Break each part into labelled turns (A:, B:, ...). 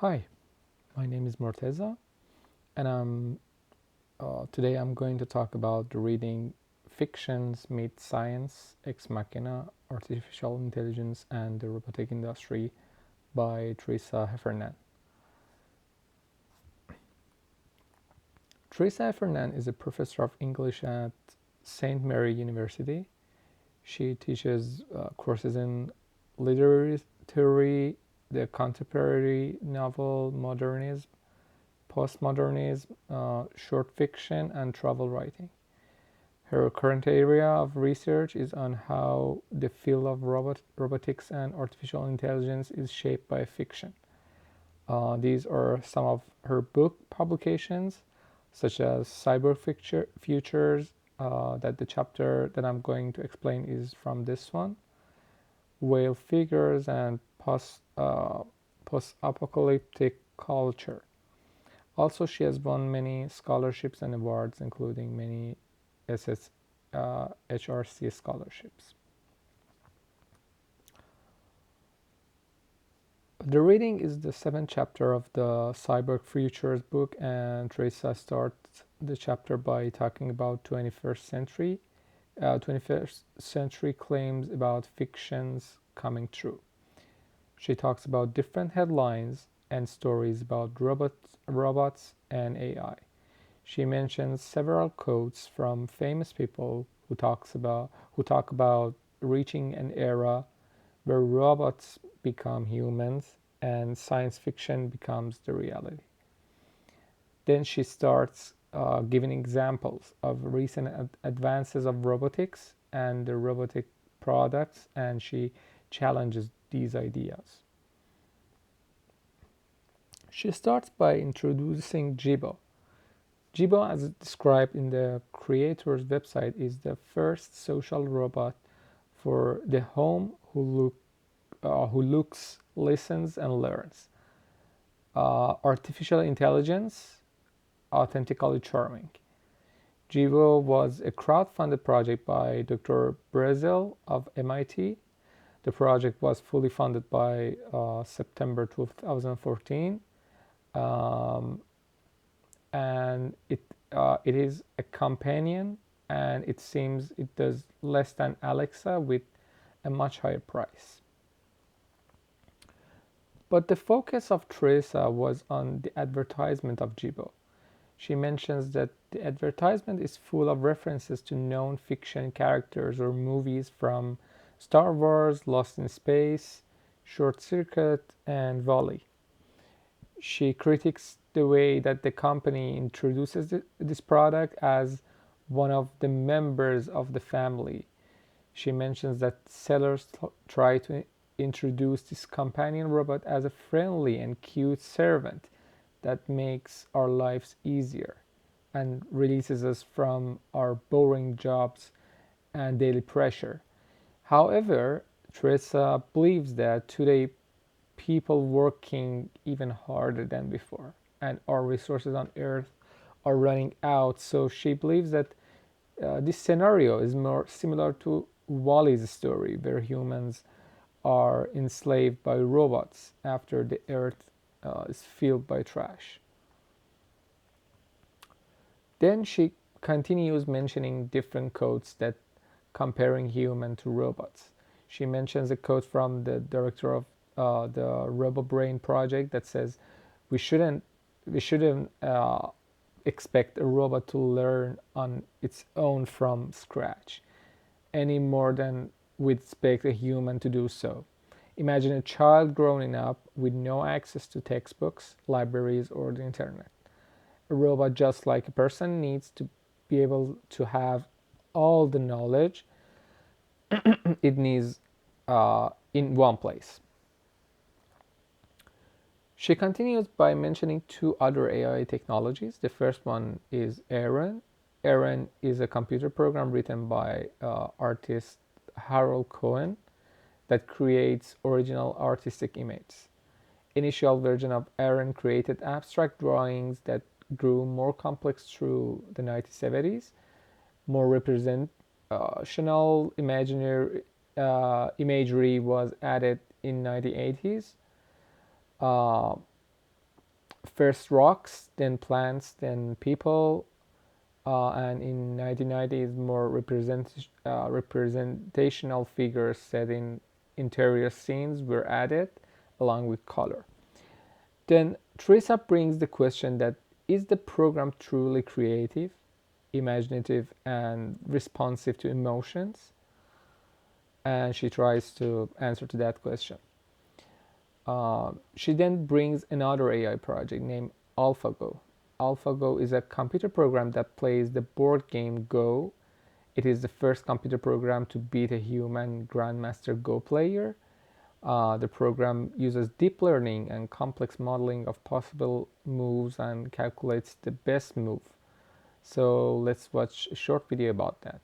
A: Hi, my name is Morteza, and today I'm going to talk about the reading Fictions Meet Science, Ex Machina, Artificial Intelligence and the Robotic Industry by Teresa Fernand. Teresa Fernand is a professor of English at St. Mary University. She teaches courses in literary, the contemporary novel, modernism, postmodernism, short fiction, and travel writing. Her current area of research is on how the field of robotics and artificial intelligence is shaped by fiction. These are some of her book publications, such as Futures, that the chapter that I'm going to explain is from this one, Whale Figures and Post-Apocalyptic Culture. Also, she has won many scholarships and awards, including many HRC scholarships. The reading is the seventh chapter of the Cyber Futures book, and Teresa starts the chapter by talking about 21st century claims about fictions coming true. She talks about different headlines and stories about robots and AI. She mentions several quotes from famous people who talk about reaching an era where robots become humans and science fiction becomes the reality. Then she starts giving examples of recent advances of robotics and the robotic products, and she challenges these ideas. She starts by introducing Jibba. Jibba, as described in the creator's website, is the first social robot for the home who looks, listens, and learns. Artificial intelligence, authentically charming. Jibba was a crowd-funded project by Dr. Brezel of MIT. The project was fully funded by September 2014. Um, and it is a companion, and it seems it does less than Alexa with a much higher price. But the focus of Teresa was on the advertisement of Jibba. She mentions that the advertisement is full of references to known fiction characters or movies from Star Wars, Lost in Space, Short Circuit, and Wall-E. She critiques the way that the company introduces this product as one of the members of the family. She mentions that sellers try to introduce this companion robot as a friendly and cute servant that makes our lives easier and releases us from our boring jobs and daily pressure. However, Teresa believes that today people working even harder than before, and our resources on Earth are running out. So she believes that this scenario is more similar to Wall-E's story, where humans are enslaved by robots after the Earth is filled by trash. Then she continues mentioning different quotes that comparing human to robots. She mentions a quote from the director of the RoboBrain project that says, "We shouldn't expect a robot to learn on its own from scratch, any more than we'd expect a human to do so. Imagine a child growing up with no access to textbooks, libraries, or the internet. A robot, just like a person, needs to be able to have all the knowledge it needs in one place." She continues by mentioning two other AI technologies. The first one is Aaron. Aaron is a computer program written by artist Harold Cohen that creates original artistic images. Initial version of Aaron created abstract drawings that grew more complex through the 1970s. More representational imagery was added in 1980s. Uh, first rocks, then plants, then people, and in 1990 is more representational figures set in interior scenes were added along with color. Then Teresa brings the question that is the program truly creative, imaginative, and responsive to emotions? And she tries to answer to that question. She then brings another AI project named Alphago. Alphago is a computer program that plays the board game Go. It is the first computer program to beat a human grandmaster Go player. The program uses deep learning and complex modeling of possible moves and calculates the best move. So let's watch a short video about that.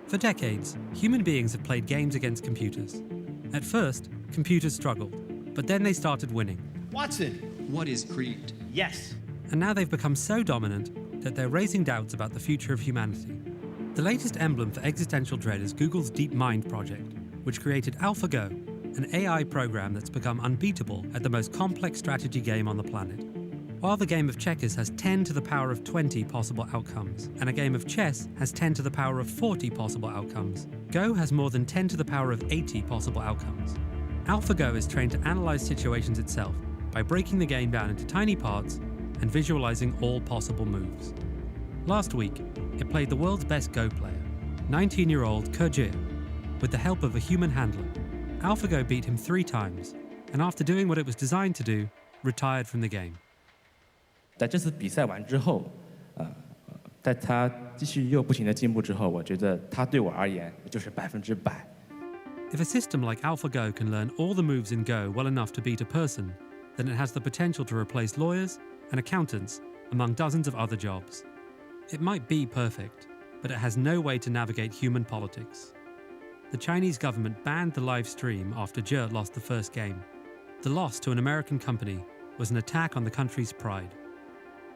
B: For decades, human beings have played games against computers. At first, computers struggled, but then they started winning.
C: Watson, what is greed? Yes.
B: And now they've become so dominant that they're raising doubts about the future of humanity. The latest emblem for existential dread is Google's DeepMind project, which created Alphago, an AI program that's become unbeatable at the most complex strategy game on the planet. While the game of checkers has 10 to the power of 20 possible outcomes, and a game of chess has 10 to the power of 40 possible outcomes, Go has more than 10 to the power of 80 possible outcomes. Alphago is trained to analyze situations itself by breaking the game down into tiny parts and visualizing all possible moves. Last week, it played the world's best Go player, 19-year-old Ke, with the help of a human handler. Alphago beat him 3 times, and after doing what it was designed to do, retired from the game.
D: 在这次比赛完之后，在他继续又不停的进步之后，我觉得他对我而言就是100%。
B: If a system like AlphaGo can learn all the moves in Go well enough to beat a person, then it has the potential to replace lawyers and accountants among dozens of other jobs. It might be perfect, but it has no way to navigate human politics. The Chinese government banned the live stream after Jie lost the first game. The loss to an American company was an attack on the country's pride.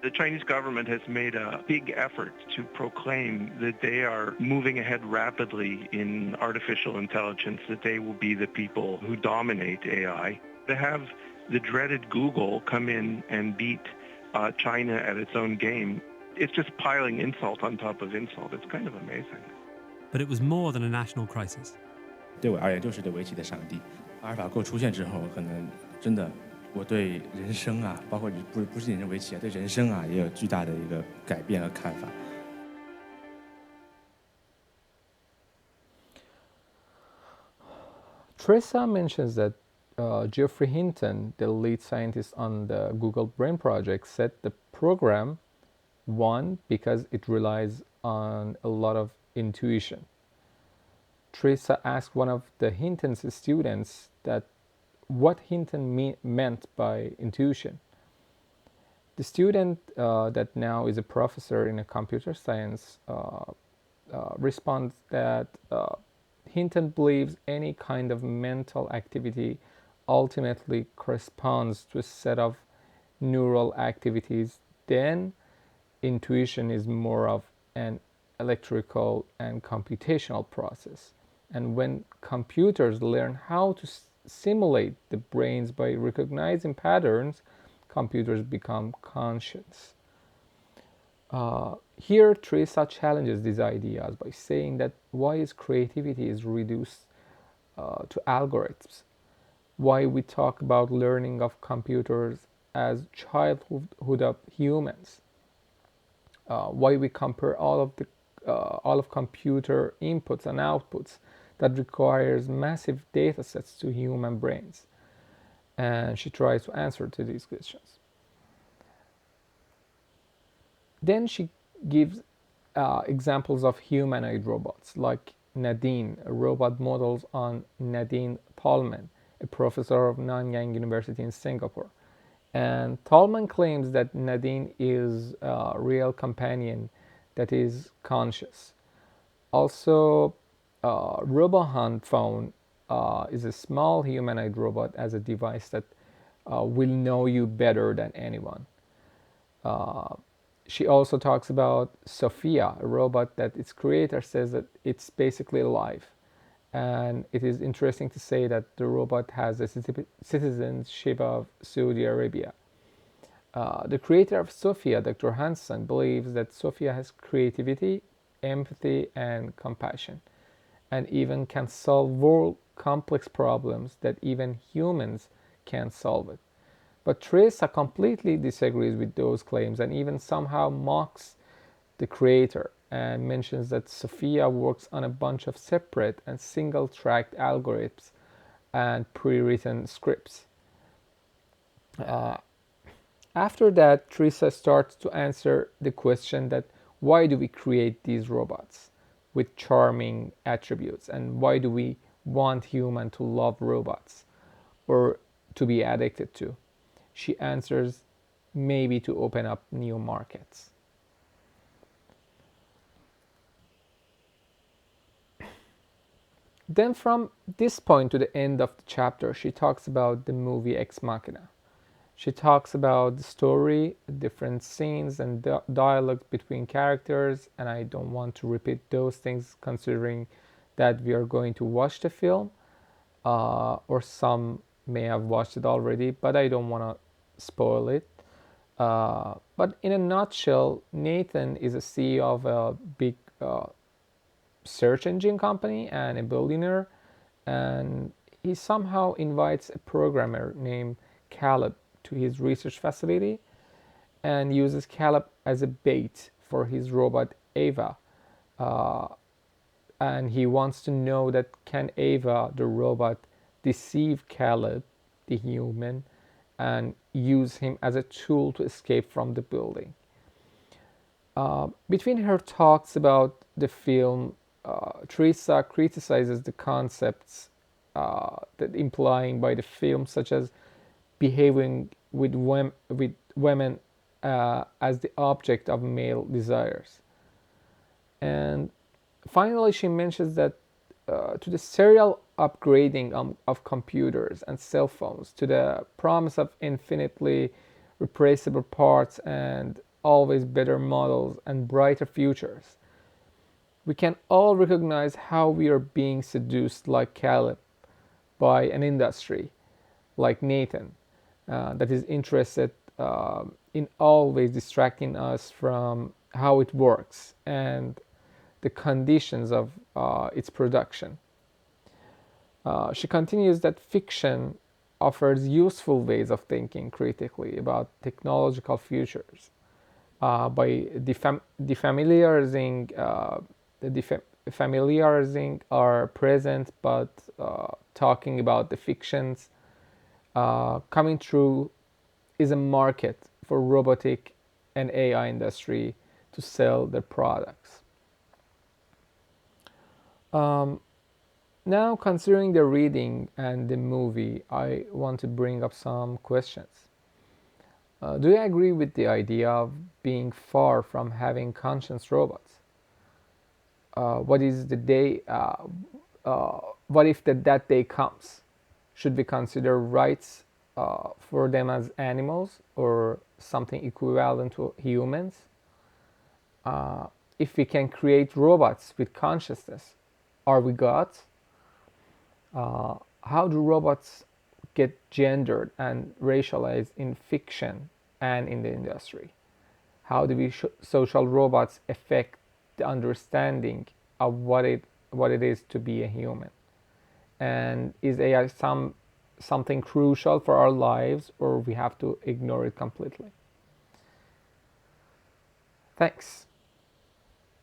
E: The Chinese government has made a big effort to proclaim that they are moving ahead rapidly in artificial intelligence, that they will be the people who dominate AI. To have the dreaded Google come in and beat China at its own game, it's just piling insult on top of insult. It's kind of amazing.
B: But it was more than a national crisis.
D: 对我而言就是对围棋的上帝。阿尔法狗出现之后，可能真的我对人生啊，包括不是仅是围棋啊，对人生啊也有巨大的一个改变和看法。
A: Teresa mentions that Geoffrey Hinton, the lead scientist on the Google Brain project, said the program won because it relies on a lot of intuition. Teresa asked one of the Hinton's students that what Hinton meant by intuition. The student that now is a professor in a computer science responds that Hinton believes any kind of mental activity ultimately corresponds to a set of neural activities. Then intuition is more of an electrical and computational process. And when computers learn how to simulate the brains by recognizing patterns, computers become conscious. Here, Teresa challenges these ideas by saying that why is creativity is reduced to algorithms? Why we talk about learning of computers as childhood of humans? Why we compare all of computer inputs and outputs that requires massive data sets to human brains? And she tries to answer to these questions. Then she gives examples of humanoid robots like Nadine, a robot models on Nadine Tallman, a professor of Nanyang University in Singapore. And Tallman claims that Nadine is a real companion that is conscious. Also, RoboHunt phone is a small humanoid robot as a device that will know you better than anyone. She also talks about Sophia, a robot that its creator says that it's basically alive. And it is interesting to say that the robot has a citizenship of Saudi Arabia. The creator of Sophia, Dr. Hansen, believes that Sophia has creativity, empathy, and compassion, and even can solve world complex problems that even humans can't solve it. But Teresa completely disagrees with those claims and even somehow mocks the creator and mentions that Sophia works on a bunch of separate and single tracked algorithms and pre written scripts. Uh, After that, Teresa starts to answer the question that why do we create these robots with charming attributes, and why do we want humans to love robots or to be addicted to? She answers maybe to open up new markets. Then from this point to the end of the chapter, she talks about the movie Ex Machina. She talks about the story, different scenes, and dialogue between characters, and I don't want to repeat those things considering that we are going to watch the film, or some may have watched it already, but I don't want to spoil it. But in a nutshell, Nathan is a CEO of a big search engine company and a billionaire, and he somehow invites a programmer named Caleb to his research facility and uses Caleb as a bait for his robot Ava. Uh, and he wants to know that can Ava, the robot, deceive Caleb, the human, and use him as a tool to escape from the building. Between her talks about the film, Teresa criticizes the concepts that implying by the film, such as behaving with women as the object of male desires. And finally, she mentions that to the serial upgrading of computers and cell phones, to the promise of infinitely replaceable parts and always better models and brighter futures, we can all recognize how we are being seduced like Caleb by an industry like Nathan that is interested in always distracting us from how it works and the conditions of its production. She continues that fiction offers useful ways of thinking critically about technological futures by defamiliarizing familiarizing our present, but talking about the fictions coming through is a market for robotic and AI industry to sell their products. Um, Now, considering the reading and the movie, I want to bring up some questions. Do you agree with the idea of being far from having conscious robots? What is the day? What if that day comes? Should we consider rights for them as animals or something equivalent to humans? If we can create robots with consciousness, are we gods? How do robots get gendered and racialized in fiction and in the industry? How do we social robots affect the understanding of what it is to be a human? And is AI something crucial for our lives, or we have to ignore it completely? Thanks.